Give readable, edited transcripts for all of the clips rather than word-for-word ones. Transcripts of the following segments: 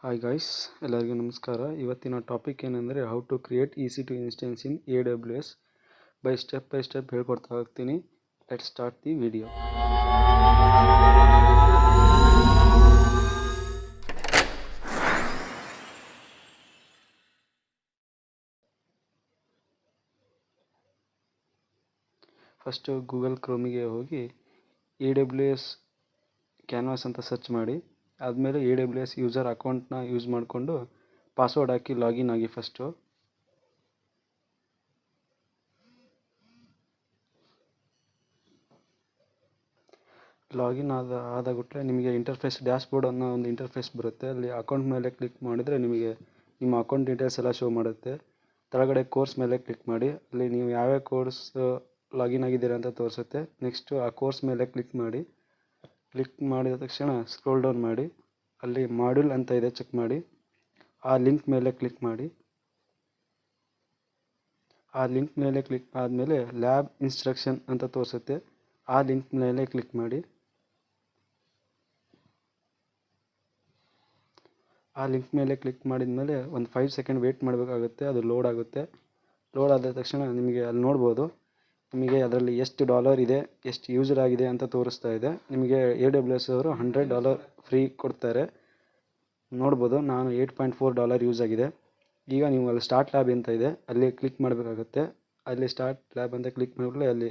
Hi guys, ಎಲ್ಲರಿಗೂ ನಮಸ್ಕಾರ. ಇವತ್ತಿನ ಟಾಪಿಕ್ ಏನಂದರೆ how to create EC2 instance in AWS by step ಹೇಳ್ಕೊಡ್ತಾ ಹೋಗ್ತೀನಿ. Let's start the video. First Google ಕ್ರೋಮಿಗೆ ಹೋಗಿ AWS ಕ್ಯಾನ್ವಾಸ್ ಅಂತ ಸರ್ಚ್ ಮಾಡಿ, ಆದಮೇಲೆ AWS ಯೂಸರ್ ಅಕೌಂಟ್ನ ಯೂಸ್ ಮಾಡಿಕೊಂಡು ಪಾಸ್ವರ್ಡ್ ಹಾಕಿ ಲಾಗಿನ್ ಆಗಿ. ಫಸ್ಟು ಲಾಗಿನ್ ಆದಾಗುಟ್ಲೆ ನಿಮಗೆ ಇಂಟರ್ಫೇಸ್ ಡ್ಯಾಶ್ಬೋರ್ಡ್ ಅನ್ನೋ ಒಂದು ಇಂಟರ್ಫೇಸ್ ಬರುತ್ತೆ. ಅಲ್ಲಿ ಅಕೌಂಟ್ ಮೇಲೆ ಕ್ಲಿಕ್ ಮಾಡಿದರೆ ನಿಮಗೆ ನಿಮ್ಮ ಅಕೌಂಟ್ ಡೀಟೇಲ್ಸ್ ಎಲ್ಲ ಶೋ ಮಾಡುತ್ತೆ. ಕೆಳಗಡೆ ಕೋರ್ಸ್ ಮೇಲೆ ಕ್ಲಿಕ್ ಮಾಡಿ, ಅಲ್ಲಿ ನೀವು ಯಾವ್ಯಾವ ಕೋರ್ಸ್ ಲಾಗಿನ್ ಆಗಿದ್ದೀರಾ ಅಂತ ತೋರಿಸುತ್ತೆ. ನೆಕ್ಸ್ಟು ಆ ಕೋರ್ಸ್ ಮೇಲೆ ಕ್ಲಿಕ್ ಮಾಡಿದ ತಕ್ಷಣ ಸ್ಕ್ರೋಲ್ ಡೌನ್ ಮಾಡಿ, ಅಲ್ಲಿ ಮಾಡ್ಯೂಲ್ ಅಂತ ಇದೆ, ಚೆಕ್ ಮಾಡಿ. ಆ ಲಿಂಕ್ ಮೇಲೆ ಕ್ಲಿಕ್ ಮಾಡಿ. ಆ ಲಿಂಕ್ ಮೇಲೆ ಕ್ಲಿಕ್ ಆದಮೇಲೆ ಲ್ಯಾಬ್ ಇನ್ಸ್ಟ್ರಕ್ಷನ್ ಅಂತ ತೋರಿಸುತ್ತೆ. ಆ ಲಿಂಕ್ ಮೇಲೆ ಕ್ಲಿಕ್ ಮಾಡಿ. ಆ ಲಿಂಕ್ ಮೇಲೆ ಕ್ಲಿಕ್ ಮಾಡಿದ ಮೇಲೆ ಒಂದು 5 ಸೆಕೆಂಡ್ ವೇಟ್ ಮಾಡಬೇಕಾಗುತ್ತೆ. ಅದು ಲೋಡ್ ಆಗುತ್ತೆ. ಲೋಡ್ ಆದ ತಕ್ಷಣ ನಿಮಗೆ ಅಲ್ಲಿ ನೋಡ್ಬೋದು, ನಿಮಗೆ ಅದರಲ್ಲಿ ಎಷ್ಟು ಡಾಲರ್ ಇದೆ, ಎಷ್ಟು ಯೂಸರ್ ಆಗಿದೆ ಅಂತ ತೋರಿಸ್ತಾ ಇದೆ. ನಿಮಗೆ AWS ಅವರು $100 ಫ್ರೀ ಕೊಡ್ತಾರೆ. ನೋಡ್ಬೋದು, ನಾನು $8.4 ಯೂಸ್ ಆಗಿದೆ. ಈಗ ನೀವು ಅಲ್ಲಿ ಸ್ಟಾರ್ಟ್ ಲ್ಯಾಬ್ ಅಂತ ಇದೆ, ಅಲ್ಲಿ ಕ್ಲಿಕ್ ಮಾಡಬೇಕಾಗುತ್ತೆ. ಅಲ್ಲಿ ಸ್ಟಾರ್ಟ್ ಲ್ಯಾಬ್ ಅಂತ ಕ್ಲಿಕ್ ಮಾಡಿದ್ರೆ ಅಲ್ಲಿ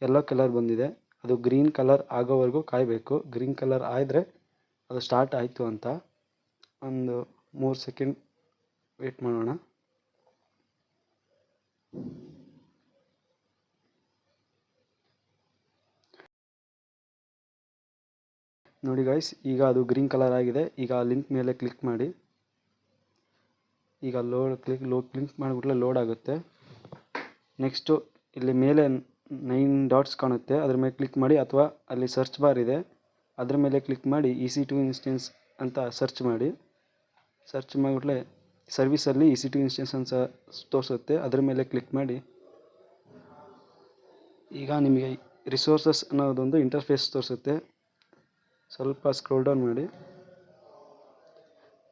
ಯೆಲ್ಲೋ ಕಲರ್ ಬಂದಿದೆ. ಅದು ಗ್ರೀನ್ ಕಲರ್ ಆಗೋವರೆಗೂ ಕಾಯಬೇಕು. ಗ್ರೀನ್ ಕಲರ್ ಆದರೆ ಅದು ಸ್ಟಾರ್ಟ್ ಆಯಿತು ಅಂತ. ಒಂದು 3 ಸೆಕೆಂಡ್ ವೇಟ್ ಮಾಡೋಣ. ನೋಡಿ ಗೈಸ್, ಈಗ ಅದು ಗ್ರೀನ್ ಕಲರ್ ಆಗಿದೆ. ಈಗ ಆ ಲಿಂಕ್ ಮೇಲೆ ಕ್ಲಿಕ್ ಮಾಡಿ. ಈಗ ಕ್ಲಿಕ್ ಮಾಡಿಬಿಟ್ಲೆ ಲೋಡ್ ಆಗುತ್ತೆ. ನೆಕ್ಸ್ಟು ಇಲ್ಲಿ ಮೇಲೆ 9 ಡಾಟ್ಸ್ ಕಾಣುತ್ತೆ, ಅದ್ರ ಮೇಲೆ ಕ್ಲಿಕ್ ಮಾಡಿ. ಅಥವಾ ಅಲ್ಲಿ ಸರ್ಚ್ ಬಾರ್ ಇದೆ, ಅದ್ರ ಮೇಲೆ ಕ್ಲಿಕ್ ಮಾಡಿ EC2 ಇನ್ಸ್ಟೆನ್ಸ್ ಅಂತ ಸರ್ಚ್ ಮಾಡಿ. ಸರ್ಚ್ ಮಾಡಿಬಿಟ್ಲೆ ಸರ್ವಿಸಲ್ಲಿ EC2 ಇನ್ಸ್ಟೆನ್ಸ್ ಅಂತ ತೋರಿಸುತ್ತೆ, ಅದ್ರ ಮೇಲೆ ಕ್ಲಿಕ್ ಮಾಡಿ. ಈಗ ನಿಮಗೆ ರಿಸೋರ್ಸಸ್ ಅನ್ನೋದೊಂದು ಇಂಟರ್ಫೇಸ್ ತೋರಿಸುತ್ತೆ. ಸ್ವಲ್ಪ ಸ್ಕ್ರೋಲ್ ಡೌನ್ ಮಾಡಿ.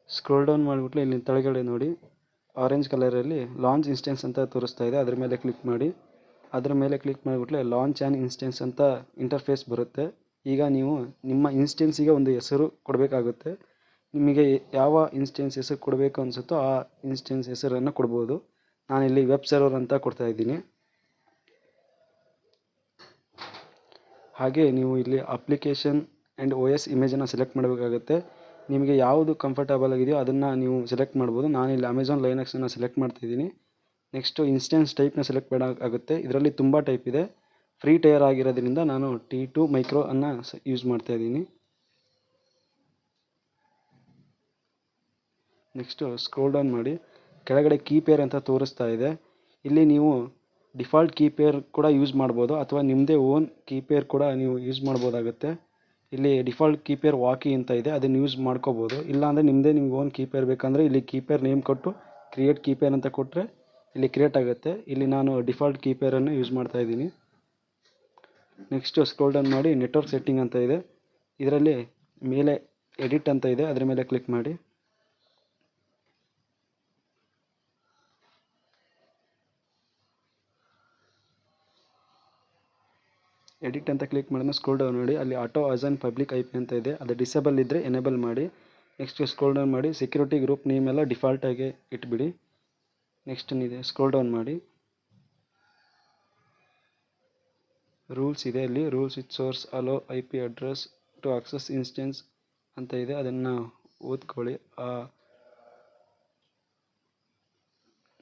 ಸ್ಕ್ರೋಲ್ ಡೌನ್ ಮಾಡಿಬಿಟ್ಲೆ ಇಲ್ಲಿ ಕೆಳಗಡೆ ನೋಡಿ, ಆರೆಂಜ್ ಕಲರಲ್ಲಿ ಲಾಂಚ್ ಇನ್ಸ್ಟೆನ್ಸ್ ಅಂತ ತೋರಿಸ್ತಾ ಇದೆ. ಅದ್ರ ಮೇಲೆ ಕ್ಲಿಕ್ ಮಾಡಿ. ಅದ್ರ ಮೇಲೆ ಕ್ಲಿಕ್ ಮಾಡಿಬಿಟ್ಲೆ ಲಾಂಚ್ ಆ್ಯನ್ ಇನ್ಸ್ಟೆನ್ಸ್ ಅಂತ ಇಂಟರ್ಫೇಸ್ ಬರುತ್ತೆ. ಈಗ ನೀವು ನಿಮ್ಮ ಇನ್ಸ್ಟೆನ್ಸಿಗೆ ಒಂದು ಹೆಸರು ಕೊಡಬೇಕಾಗುತ್ತೆ. ನಿಮಗೆ ಯಾವ ಇನ್ಸ್ಟೆನ್ಸ್ ಹೆಸರು ಕೊಡಬೇಕು ಅನಿಸುತ್ತೋ ಆ ಇನ್ಸ್ಟೆನ್ಸ್ ಹೆಸರನ್ನು ಕೊಡ್ಬೋದು. ನಾನಿಲ್ಲಿ ವೆಬ್ ಸರ್ವರ್ ಅಂತ ಕೊಡ್ತಾ ಇದ್ದೀನಿ. ಹಾಗೆ ನೀವು ಇಲ್ಲಿ ಅಪ್ಲಿಕೇಶನ್ ಆ್ಯಂಡ್ OS ಇಮೇಜನ್ನು ಸೆಲೆಕ್ಟ್ ಮಾಡಬೇಕಾಗುತ್ತೆ. ನಿಮಗೆ ಯಾವುದು ಕಂಫರ್ಟಬಲ್ ಆಗಿದೆಯೋ ಅದನ್ನು ನೀವು ಸೆಲೆಕ್ಟ್ ಮಾಡ್ಬೋದು. ನಾನಿಲ್ಲಿ ಅಮೆಝಾನ್ ಲೈನಕ್ಸನ್ನು ಸೆಲೆಕ್ಟ್ ಮಾಡ್ತಾಯಿದ್ದೀನಿ. ನೆಕ್ಸ್ಟು ಇನ್ಸ್ಟೆನ್ಸ್ ಟೈಪ್ನ ಸೆಲೆಕ್ಟ್ ಮಾಡೋಕ್ಕಾಗುತ್ತೆ. ಇದರಲ್ಲಿ ತುಂಬ ಟೈಪ್ ಇದೆ. ಫ್ರೀ ಟೈರ್ ಆಗಿರೋದ್ರಿಂದ ನಾನು T2 ಮೈಕ್ರೋ ಅನ್ನು ಯೂಸ್ ಮಾಡ್ತಾಯಿದ್ದೀನಿ. ನೆಕ್ಸ್ಟು ಸ್ಕ್ರೋಲ್ ಡೌನ್ ಮಾಡಿ. ಕೆಳಗಡೆ ಕೀಪೇರ್ ಅಂತ ತೋರಿಸ್ತಾ ಇದೆ. ಇಲ್ಲಿ ನೀವು ಡಿಫಾಲ್ಟ್ ಕೀಪೇರ್ ಕೂಡ ಯೂಸ್ ಮಾಡ್ಬೋದು, ಅಥವಾ ನಿಮ್ಮದೇ ಓನ್ ಕೀಪೇರ್ ಕೂಡ ನೀವು ಯೂಸ್ ಮಾಡ್ಬೋದಾಗುತ್ತೆ. ಇಲ್ಲಿ ಡಿಫಾಲ್ಟ್ ಕೀಪೇರ್ ವಾಕಿ ಅಂತ ಇದೆ, ಅದನ್ನು ಯೂಸ್ ಮಾಡ್ಕೋಬೋದು. ಇಲ್ಲಾಂದರೆ ನಿಮ್ಮದೇ ನಿಮ್ಗೆ ಓನ್ ಕೀಪೇರ್ ಬೇಕಂದರೆ ಇಲ್ಲಿ ಕೀಪೇರ್ ನೇಮ್ ಕೊಟ್ಟು ಕ್ರಿಯೇಟ್ ಕೀಪೇರ್ ಅಂತ ಕೊಟ್ಟರೆ ಇಲ್ಲಿ ಕ್ರಿಯೇಟ್ ಆಗುತ್ತೆ. ಇಲ್ಲಿ ನಾನು ಡಿಫಾಲ್ಟ್ ಕೀಪೇರನ್ನು ಯೂಸ್ ಮಾಡ್ತಾ ಇದ್ದೀನಿ. ನೆಕ್ಸ್ಟು ಸ್ಕ್ರೋಲ್ ಡೌನ್ ಮಾಡಿ, ನೆಟ್ವರ್ಕ್ ಸೆಟ್ಟಿಂಗ್ ಅಂತ ಇದೆ. ಇದರಲ್ಲಿ ಮೇಲೆ ಎಡಿಟ್ ಅಂತ ಇದೆ, ಅದರ ಮೇಲೆ ಕ್ಲಿಕ್ ಮಾಡಿ. ಎಡಿಟ್ ಅಂತ ಕ್ಲಿಕ್ ಮಾಡಿದ್ರೆ ಸ್ಕ್ರೋಲ್ ಡೌನ್ ಮಾಡಿ, ಅಲ್ಲಿ ಆಟೋ ಅಸೈನ್ ಪಬ್ಲಿಕ್ IP ಅಂತ ಇದೆ, ಅದು ಡಿಸೇಬಲ್ ಇದ್ದರೆ ಎನೇಬಲ್ ಮಾಡಿ. ನೆಕ್ಸ್ಟ್ ಸ್ಕ್ರೋಲ್ ಡೌನ್ ಮಾಡಿ, ಸೆಕ್ಯೂರಿಟಿ ಗ್ರೂಪ್ ನೇಮ್ ಎಲ್ಲ ಡಿಫಾಲ್ಟಾಗಿ ಇಟ್ಬಿಡಿ. ನೆಕ್ಸ್ಟ್ ಇದೆ ಸ್ಕ್ರೋಲ್ ಡೌನ್ ಮಾಡಿ, ರೂಲ್ಸ್ ಇದೆ. ಅಲ್ಲಿ rules with source allow IP address to access instance ಅಂತ ಇದೆ, ಅದನ್ನು ಓದ್ಕೊಳ್ಳಿ.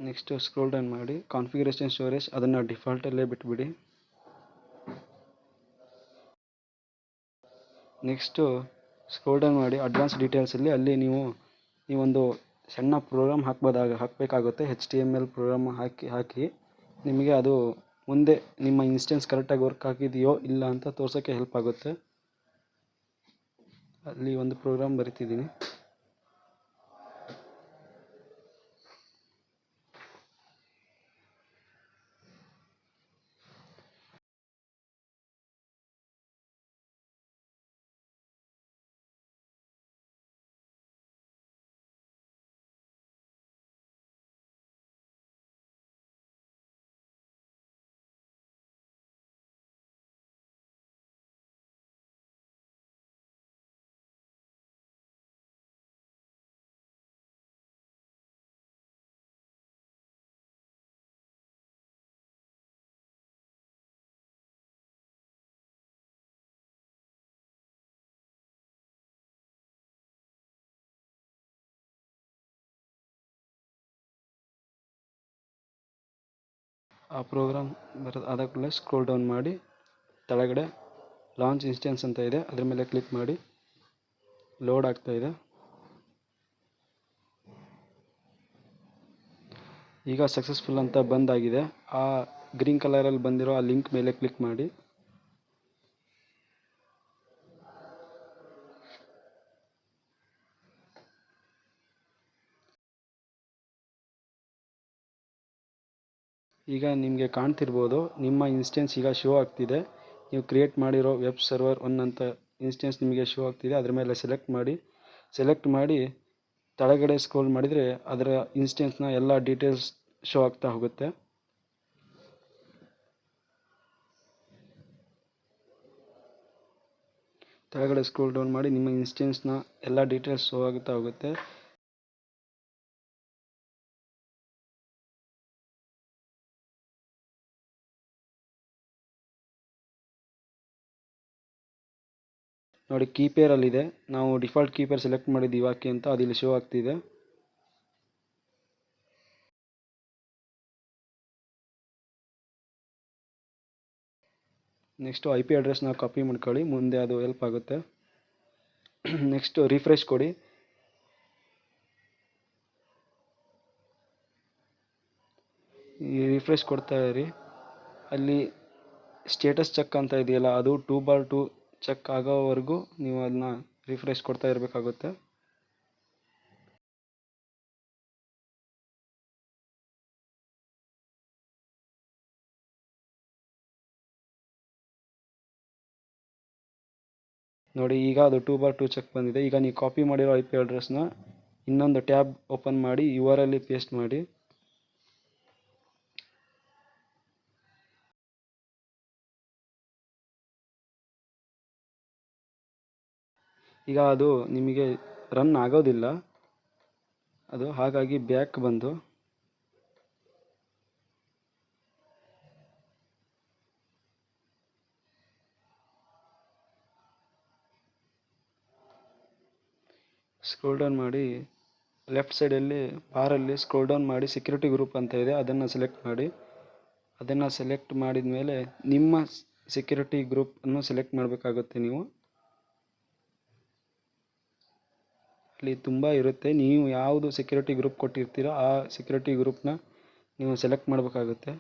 ನೆಕ್ಸ್ಟ್ ಸ್ಕ್ರೋಲ್ ಡೌನ್ ಮಾಡಿ, ಕಾನ್ಫಿಗರೇಷನ್ ಸ್ಟೋರೇಜ್ ಅದನ್ನು ಡಿಫಾಲ್ಟಲ್ಲೇ ಬಿಟ್ಬಿಡಿ. ನೆಕ್ಸ್ಟು ಸ್ಕ್ರೋಲ್ ಡೌನ್ ಮಾಡಿ, ಅಡ್ವಾನ್ಸ್ ಡೀಟೇಲ್ಸಲ್ಲಿ ಅಲ್ಲಿ ನೀವೊಂದು ಸಣ್ಣ ಪ್ರೋಗ್ರಾಮ್ ಹಾಕಬೇಕಾಗುತ್ತೆ. HTML ಪ್ರೋಗ್ರಾಮ್ ಹಾಕಿ ನಿಮಗೆ ಅದು ಮುಂದೆ ನಿಮ್ಮ ಇನ್ಸ್ಟೆನ್ಸ್ ಕರೆಕ್ಟಾಗಿ ವರ್ಕ್ ಆಗಿದೆಯೋ ಇಲ್ಲ ಅಂತ ತೋರ್ಸೋಕ್ಕೆ ಹೆಲ್ಪ್ ಆಗುತ್ತೆ. ಅಲ್ಲಿ ಒಂದು ಪ್ರೋಗ್ರಾಮ್ ಬರಿತಿದ್ದೀನಿ. ಆ ಪ್ರೋಗ್ರಾಮ್ ಆದ ಕೂಡಲೇ ಸ್ಕ್ರೋಲ್ ಡೌನ್ ಮಾಡಿ ಕೆಳಗಡೆ ಲಾಂಚ್ ಇನ್ಸ್ಟೆನ್ಸ್ ಅಂತ ಇದೆ, ಅದ್ರ ಮೇಲೆ ಕ್ಲಿಕ್ ಮಾಡಿ. ಲೋಡ್ ಆಗ್ತಾ ಇದೆ. ಈಗ ಸಕ್ಸಸ್ಫುಲ್ ಅಂತ ಬಂದಾಗಿದೆ. ಆ ಗ್ರೀನ್ ಕಲರಲ್ಲಿ ಬಂದಿರೋ ಆ ಲಿಂಕ್ ಮೇಲೆ ಕ್ಲಿಕ್ ಮಾಡಿ. ಈಗ ನಿಮಗೆ ಕಾಣ್ತಿರ್ಬೋದು, ನಿಮ್ಮ ಇನ್ಸ್ಟೆನ್ಸ್ ಈಗ ಶೋ ಆಗ್ತಿದೆ. ನೀವು ಕ್ರಿಯೇಟ್ ಮಾಡಿರೋ ವೆಬ್ ಸರ್ವರ್ 1 ಅಂತ ಇನ್ಸ್ಟೆನ್ಸ್ ನಿಮಗೆ ಶೋ ಆಗ್ತಿದೆ. ಅದ್ರ ಮೇಲೆ ಸೆಲೆಕ್ಟ್ ಮಾಡಿ ಕೆಳಗಡೆ ಸ್ಕ್ರೋಲ್ ಮಾಡಿದರೆ ಅದರ ಇನ್ಸ್ಟೆನ್ಸ್ನ ಎಲ್ಲ ಡೀಟೇಲ್ಸ್ ಶೋ ಆಗ್ತಾ ಹೋಗುತ್ತೆ. ಕೆಳಗಡೆ ಸ್ಕ್ರೋಲ್ ಡೌನ್ ಮಾಡಿ ನಿಮ್ಮ ಇನ್ಸ್ಟೆನ್ಸ್ನ ಎಲ್ಲ ಡೀಟೇಲ್ಸ್ ಶೋ ಆಗ್ತಾ ಹೋಗುತ್ತೆ. ನೋಡಿ, ಕೀಪೇರಲ್ಲಿದೆ. ನಾವು ಡಿಫಾಲ್ಟ್ ಕೀಪೇರ್ ಸೆಲೆಕ್ಟ್ ಮಾಡಿದ್ದೀವಿ ಯಾಕೆ ಅಂತ ಅದು ಇಲ್ಲಿ ಶೋ ಆಗ್ತಿದೆ. ನೆಕ್ಸ್ಟು IP ಅಡ್ರೆಸ್ನ ಕಾಪಿ ಮಾಡ್ಕೊಳ್ಳಿ, ಮುಂದೆ ಅದು ಹೆಲ್ಪ್ ಆಗುತ್ತೆ. ನೆಕ್ಸ್ಟು ರಿಫ್ರೆಶ್ ಕೊಡಿ. ಈ ರಿಫ್ರೆಶ್ ಕೊಡ್ತಾ ಇರಿ. ಅಲ್ಲಿ ಸ್ಟೇಟಸ್ ಚೆಕ್ ಅಂತ ಇದೆಯಲ್ಲ, ಅದು 2x2 ಚೆಕ್ ಆಗೋವರೆಗೂ ನೀವು ಅದನ್ನ ರಿಫ್ರೆಶ್ ಕೊಡ್ತಾ ಇರಬೇಕಾಗುತ್ತೆ. ನೋಡಿ, ಈಗ ಅದು 2x2 ಚೆಕ್ ಬಂದಿದೆ. ಈಗ ನೀವು ಕಾಪಿ ಮಾಡಿರೋ IP ಅಡ್ರೆಸ್ನ ಇನ್ನೊಂದು ಟ್ಯಾಬ್ ಓಪನ್ ಮಾಡಿ URL ಪೇಸ್ಟ್ ಮಾಡಿ. ಈಗ ಅದು ನಿಮಗೆ ರನ್ ಆಗೋದಿಲ್ಲ, ಅದು ಹಾಗಾಗಿ ಬ್ಯಾಕ್ ಬಂದು ಸ್ಕ್ರೋಲ್ ಡೌನ್ ಮಾಡಿ ಲೆಫ್ಟ್ ಸೈಡಲ್ಲಿ ಬಾರಲ್ಲಿ ಸ್ಕ್ರೋಲ್ ಡೌನ್ ಮಾಡಿ ಸೆಕ್ಯೂರಿಟಿ ಗ್ರೂಪ್ ಅಂತ ಇದೆ, ಅದನ್ನು ಸೆಲೆಕ್ಟ್ ಮಾಡಿ. ಅದನ್ನು ಸೆಲೆಕ್ಟ್ ಮಾಡಿದ ಮೇಲೆ ನಿಮ್ಮ ಸೆಕ್ಯೂರಿಟಿ ಗ್ರೂಪನ್ನು ಸೆಲೆಕ್ಟ್ ಮಾಡಬೇಕಾಗುತ್ತೆ. ನೀವು ಅಲ್ಲಿ ತುಂಬ ಇರುತ್ತೆ, ನೀವು ಯಾವುದು ಸೆಕ್ಯೂರಿಟಿ ಗ್ರೂಪ್ ಕೊಟ್ಟಿರ್ತೀರೋ ಆ ಸೆಕ್ಯೂರಿಟಿ ಗ್ರೂಪ್ನ ನೀವು ಸೆಲೆಕ್ಟ್ ಮಾಡಬೇಕಾಗುತ್ತೆ.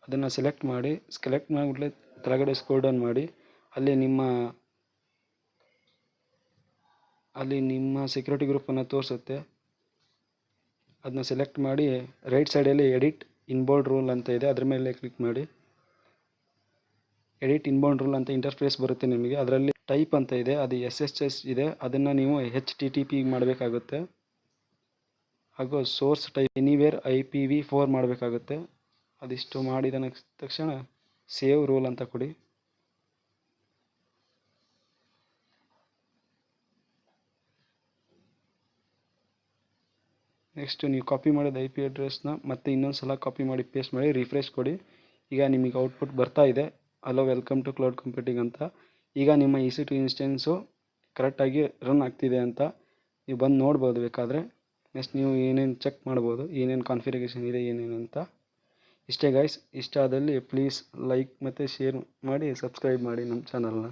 ಅದನ್ನು ಸೆಲೆಕ್ಟ್ ಮಾಡಿಬಿಟ್ಲೆ ಕೆಳಗಡೆ ಸ್ಕ್ರೋಲ್ ಡೌನ್ ಮಾಡಿ ಅಲ್ಲಿ ನಿಮ್ಮ ಸೆಕ್ಯೂರಿಟಿ ಗ್ರೂಪನ್ನು ತೋರಿಸುತ್ತೆ. ಅದನ್ನ ಸೆಲೆಕ್ಟ್ ಮಾಡಿ ರೈಟ್ ಸೈಡಲ್ಲಿ ಎಡಿಟ್ ಇನ್ಬೋರ್ಡ್ ರೂಲ್ ಅಂತ ಇದೆ, ಅದ್ರ ಮೇಲೆ ಕ್ಲಿಕ್ ಮಾಡಿ. ಎಡಿಟ್ ಇನ್ಬೋರ್ಡ್ ರೂಲ್ ಅಂತ ಇಂಟರ್ಫೇಸ್ ಬರುತ್ತೆ ನಿಮಗೆ. ಅದರಲ್ಲಿ ಟೈಪ್ ಅಂತ ಇದೆ, ಅದು SSH ಇದೆ, ಅದನ್ನು ನೀವು HTTP ಮಾಡಬೇಕಾಗುತ್ತೆ. ಹಾಗೂ ಸೋರ್ಸ್ ಟೈಪ್ ಎನಿವೇರ್ IPv4 ಮಾಡಬೇಕಾಗುತ್ತೆ. ಅದಿಷ್ಟು ಮಾಡಿದ ತಕ್ಷಣ ಸೇವ್ ರೂಲ್ ಅಂತ ಕೊಡಿ. ನೆಕ್ಸ್ಟ್ ನೀವು ಕಾಪಿ ಮಾಡಿದ IP ಅಡ್ರೆಸ್ನ ಮತ್ತೆ ಇನ್ನೊಂದು ಸಲ ಕಾಪಿ ಮಾಡಿ ಪೇಸ್ಟ್ ಮಾಡಿ ರಿಫ್ರೆಶ್ ಕೊಡಿ. ಈಗ ನಿಮಗೆ ಔಟ್ಪುಟ್ ಬರ್ತಾ ಇದೆ, hello welcome to cloud computing ಅಂತ. ಈಗ ನಿಮ್ಮ EC2 ಇನ್ಸ್ಟೆನ್ಸು ಕರೆಕ್ಟಾಗಿ ರನ್ ಆಗ್ತಿದೆ ಅಂತ ನೀವು ಬಂದು ನೋಡ್ಬೋದು ಬೇಕಾದರೆ. ನೆಕ್ಸ್ಟ್ ನೀವು ಏನೇನು ಚೆಕ್ ಮಾಡ್ಬೋದು, ಏನೇನು ಕಾನ್ಫಿಗರೇಷನ್ ಇದೆ ಏನೇನು ಅಂತ. ಇಷ್ಟೇ ಗೈಸ್. ಇಷ್ಟ ಆದಲ್ಲಿ ಪ್ಲೀಸ್ ಲೈಕ್ ಮತ್ತು ಶೇರ್ ಮಾಡಿ, ಸಬ್ಸ್ಕ್ರೈಬ್ ಮಾಡಿ ನಮ್ಮ ಚಾನಲ್ನ.